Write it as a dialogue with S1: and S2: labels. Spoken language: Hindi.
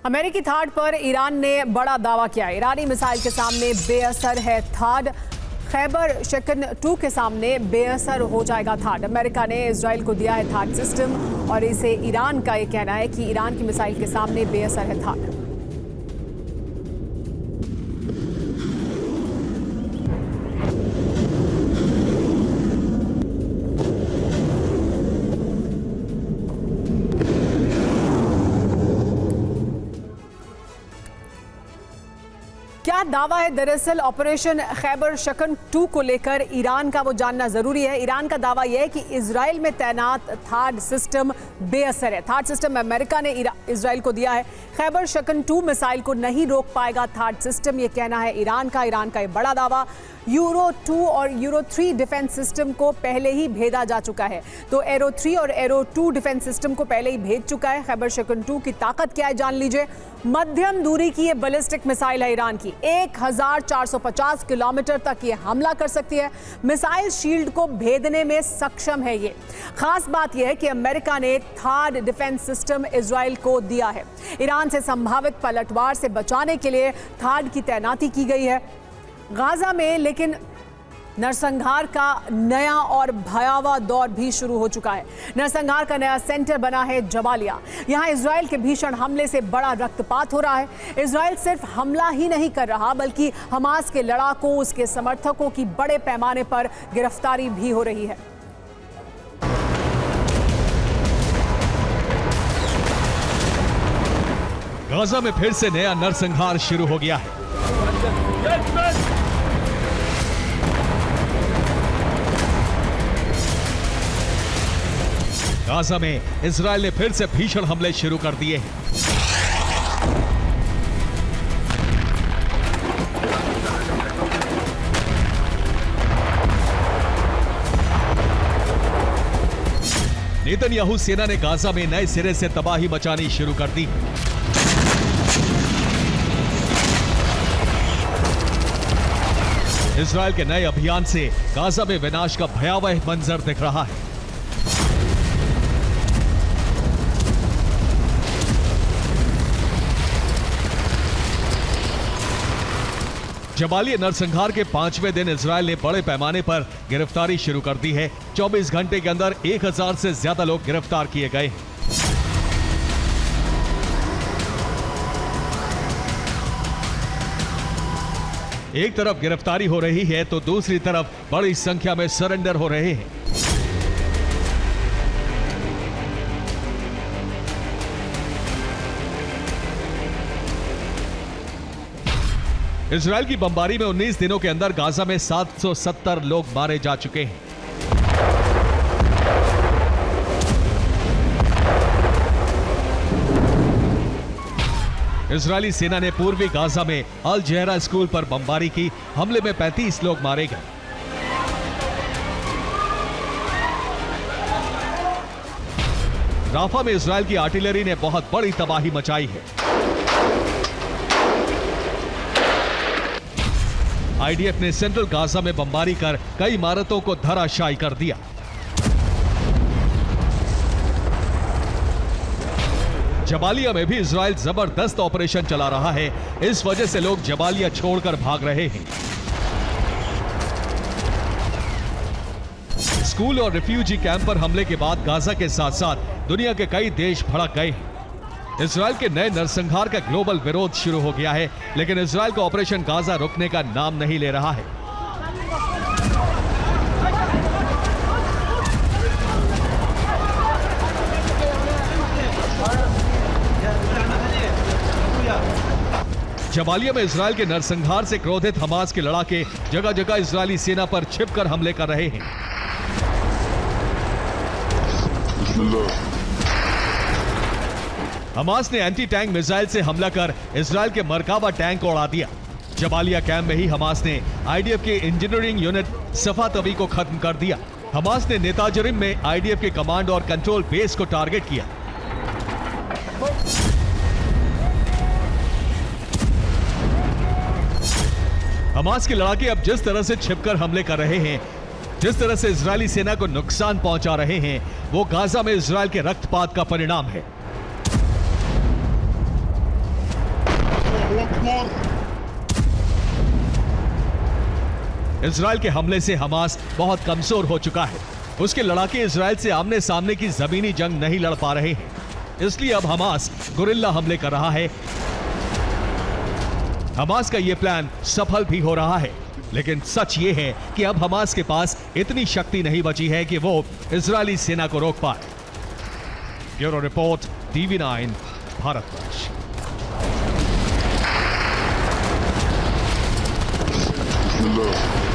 S1: अमेरिकी थाड पर ईरान ने बड़ा दावा किया। ईरानी मिसाइल के सामने बेअसर है थाड। खैबर शिकन 2 के सामने बेअसर हो जाएगा थाड। अमेरिका ने इजराइल को दिया है थाड सिस्टम और इसे ईरान का ये कहना है कि ईरान की मिसाइल के सामने बेअसर है थाड। क्या दावा है दरअसल ऑपरेशन खैबर शिकन 2 को लेकर ईरान का, वो जानना जरूरी है। ईरान का दावा यह है कि इजराइल में तैनात थाड सिस्टम बेअसर है। थाड सिस्टम अमेरिका ने इजराइल को दिया है। खैबर शिकन 2 मिसाइल को नहीं रोक पाएगा थाड सिस्टम, ये कहना है ईरान का ये बड़ा दावा। यूरो 2 और यूरो 3 डिफेंस सिस्टम को पहले ही भेजा जा चुका है, तो एरो 3 और एरो 2 डिफेंस सिस्टम को पहले ही भेज चुका है। खैबर शिकन 2 की ताकत क्या है जान लीजिए। मध्यम दूरी की ये बैलिस्टिक मिसाइल है ईरान की। 1450 किलोमीटर तक ये हमला कर सकती है। मिसाइल शील्ड को भेदने में सक्षम है ये। खास बात यह है कि अमेरिका ने थाड डिफेंस सिस्टम इजराइल को दिया है। ईरान से संभावित पलटवार से बचाने के लिए थाड की तैनाती की गई है गाजा में। लेकिन नरसंहार का नया और भयावह दौर भी शुरू हो चुका है। नरसंहार का नया सेंटर बना है जबालिया। यहां इजराइल के भीषण हमले से बड़ा रक्तपात हो रहा है। इजराइल सिर्फ हमला ही नहीं कर रहा, बल्कि हमास के लड़ाकों, उसके समर्थकों की बड़े पैमाने पर गिरफ्तारी भी हो रही है।
S2: गाजा में फिर से नया नरसंहार शुरू हो गया है। गाजा में इजराइल ने फिर से भीषण हमले शुरू कर दिए हैं। नेतन्याहू सेना ने गाजा में नए सिरे से तबाही मचानी शुरू कर दी। इजराइल के नए अभियान से गाजा में विनाश का भयावह मंजर दिख रहा है। जबालिया नरसंहार के 5वें दिन इजराइल ने बड़े पैमाने पर गिरफ्तारी शुरू कर दी है। 24 घंटे के अंदर 1000 से ज्यादा लोग गिरफ्तार किए गए हैं। एक तरफ गिरफ्तारी हो रही है तो दूसरी तरफ बड़ी संख्या में सरेंडर हो रहे हैं। इजराइल की बमबारी में 19 दिनों के अंदर गाजा में 770 लोग मारे जा चुके हैं। इजरायली सेना ने पूर्वी गाजा में अल जहरा स्कूल पर बमबारी की। हमले में 35 लोग मारे गए। राफा में इजराइल की आर्टिलरी ने बहुत बड़ी तबाही मचाई है। आईडीएफ ने सेंट्रल गाजा में बमबारी कर कई इमारतों को धराशायी कर दिया। जबालिया में भी इजराइल जबरदस्त ऑपरेशन चला रहा है। इस वजह से लोग जबालिया छोड़कर भाग रहे हैं। स्कूल और रिफ्यूजी कैंप पर हमले के बाद गाजा के साथ साथ दुनिया के कई देश भड़क गए हैं। इजराइल के नए नरसंहार का ग्लोबल विरोध शुरू हो गया है, लेकिन इजराइल का ऑपरेशन गाजा रुकने का नाम नहीं ले रहा है। जबालिया में इजराइल के नरसंहार से क्रोधित हमास के लड़ाके जगह जगह इजरायली सेना पर छिपकर हमले कर रहे हैं। हमास ने एंटी टैंक मिसाइल से हमला कर इजराइल के मरकाबा टैंक को उड़ा दिया। जबालिया कैंप में ही हमास ने आईडीएफ के इंजीनियरिंग यूनिट सफा तवी को खत्म कर दिया। हमास ने नेताजरिम में आईडीएफ के कमांड और कंट्रोल बेस को टारगेट किया। हमास के लड़ाके अब जिस तरह से छिपकर हमले कर रहे हैं, जिस तरह से इजरायली सेना को नुकसान पहुंचा रहे हैं, वो गाजा में इजराइल के रक्तपात का परिणाम है। इजराइल के हमले से हमास बहुत कमजोर हो चुका है। उसके लड़ाके इजराइल से आमने सामने की जमीनी जंग नहीं लड़ पा रहे हैं, इसलिए अब हमास गुरिल्ला हमले कर रहा है। हमास का यह प्लान सफल भी हो रहा है, लेकिन सच ये है कि अब हमास के पास इतनी शक्ति नहीं बची है कि वो इजरायली सेना को रोक पाए। Bureau report, TV9 Bharatvarsh.
S3: Love.